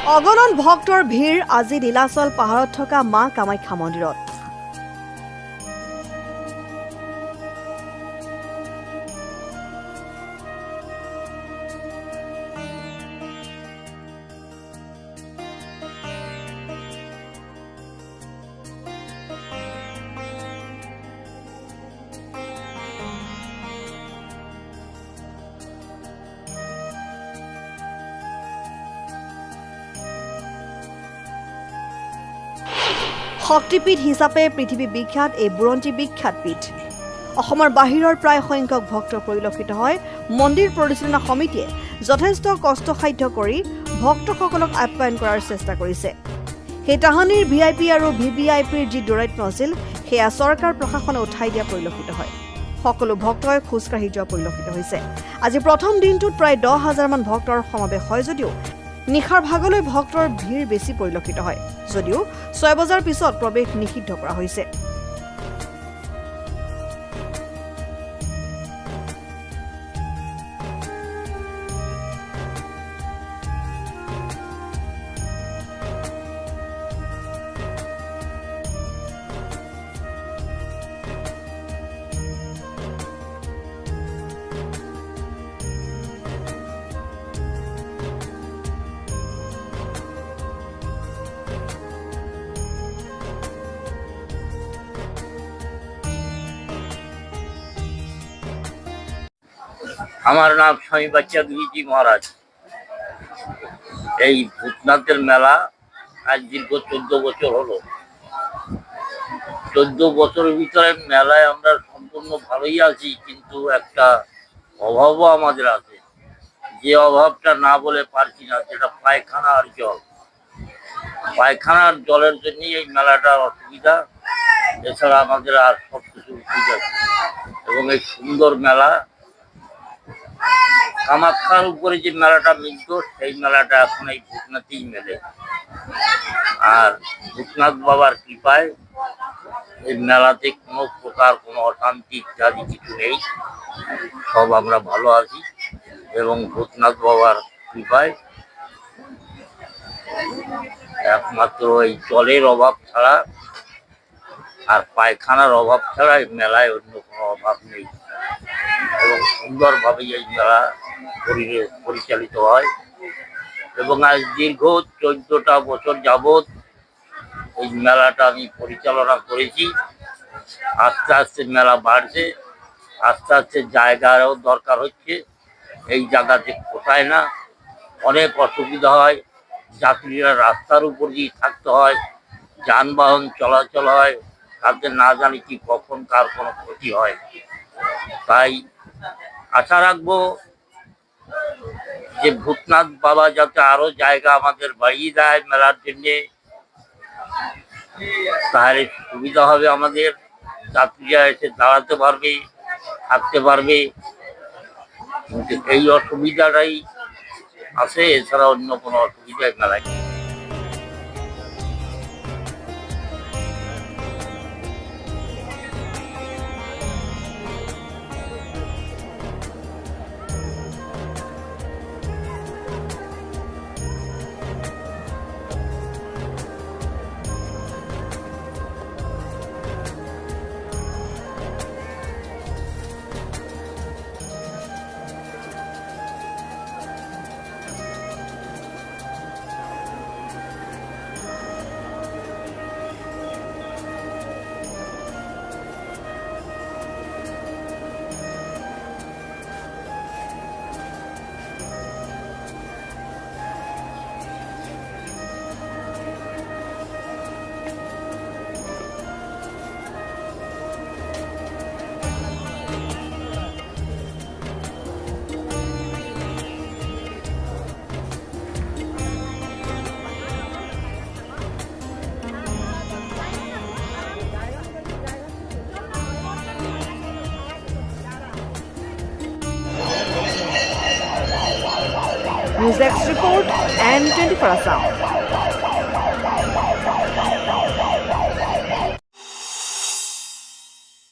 অগণন ভক্তৰ ভিৰ আজি নীলাচল পাহাৰত থকা মা কামাখ্যা মন্দিৰত। শক্তিপীঠ হিচাপে পৃথিৱী বিখ্যাত এই বুৰঞ্জী বিখ্যাত পীঠ। অসমৰ বাহিৰৰ প্ৰায় সংখ্যক ভক্ত পৰিলক্ষিত হয়। মন্দিৰ পৰিচালনা সমিতিয়ে যথেষ্ট কষ্টসাধ্য কৰি ভক্তসকলক আপ্যায়ন কৰাৰ চেষ্টা কৰিছে। সেই তাহানিৰ VIP আৰু VVIPৰ যি দৌৰাত্ম্য আছিল সেয়া চৰকাৰ প্ৰশাসনে উঠাই দিয়া পৰিলক্ষিত হয়। সকলো ভক্তই খোজকাঢ়ি যোৱা পৰিলক্ষিত হৈছে। আজি প্ৰথম দিনটোত প্ৰায় 10,000 মান ভক্তৰ সমাৱেশ হয় যদিও নিশাৰ ভাগলৈ ভক্তৰ ভিৰ বেছি পৰিলক্ষিত হয় যদিও 6 বজাৰ পিছত প্ৰৱেশ নিষিদ্ধ কৰা হৈছে। আমার নাম স্বামী বাচ্চাগিরিজি মহারাজ। এই ভূতনাথের মেলা আজ দীর্ঘ 14 বছর হলো। 14 বছরের ভিতরে মেলায় আমরা সম্পূর্ণ ভালোই আছি, কিন্তু একটা অভাবও আমাদের আছে, যে অভাবটা না বলে পারছি না, যেটা পায়খানা আর জল। পায়খানার জলের জন্যই এই মেলাটার অসুবিধা, এছাড়া আমাদের আর সব কিছু ঠিক আছে। এবং এই সুন্দর মেলা কামাখ্যার উপরে যে মেলাটা মিলত সেই মেলাটা এখন এই ভূতনাথেই মেলে। আর ভূতনাথ বাবার কৃপায় এই মেলাতে কোনো প্রকার কোনো অশান্তি ইত্যাদি কিছু নেই, সব আমরা ভালো আছি। এবং ভূতনাথ বাবার কৃপায় একমাত্র এই জলের অভাব ছাড়া আর পায়খানার অভাব ছাড়া এই মেলায় অন্য কোনো অভাব নেই। এবং সুন্দরভাবে এই মেলা পরিচালিত হয়। এবং আজ দীর্ঘ 14টা বছর যাবৎ এই মেলাটা আমি পরিচালনা করেছি। আস্তে আস্তে মেলা বাড়ছে, আস্তে আস্তে জায়গারও দরকার হচ্ছে। এই জায়গাতে কোথায় না অনেক অসুবিধা হয়, যাত্রীরা রাস্তার উপর দিয়ে থাকতে হয়, যানবাহন চলাচল হয়, তাতে না জানি কি কখন কার কোনো ক্ষতি হয়। তাই আশা রাখবো যে ভূতনাথ বাবা যাতে আরো জায়গা আমাদের বাড়িয়ে দেয় মেলার জন্য, তাহলে সুবিধা হবে আমাদের। যাত্রীরা এসে দাঁড়াতে পারবে, থাকতে পারবে। কিন্তু এই অসুবিধাটাই আছে, এছাড়া অন্য কোনো অসুবিধাই মেলায় নেই। News X report and 24 Assam.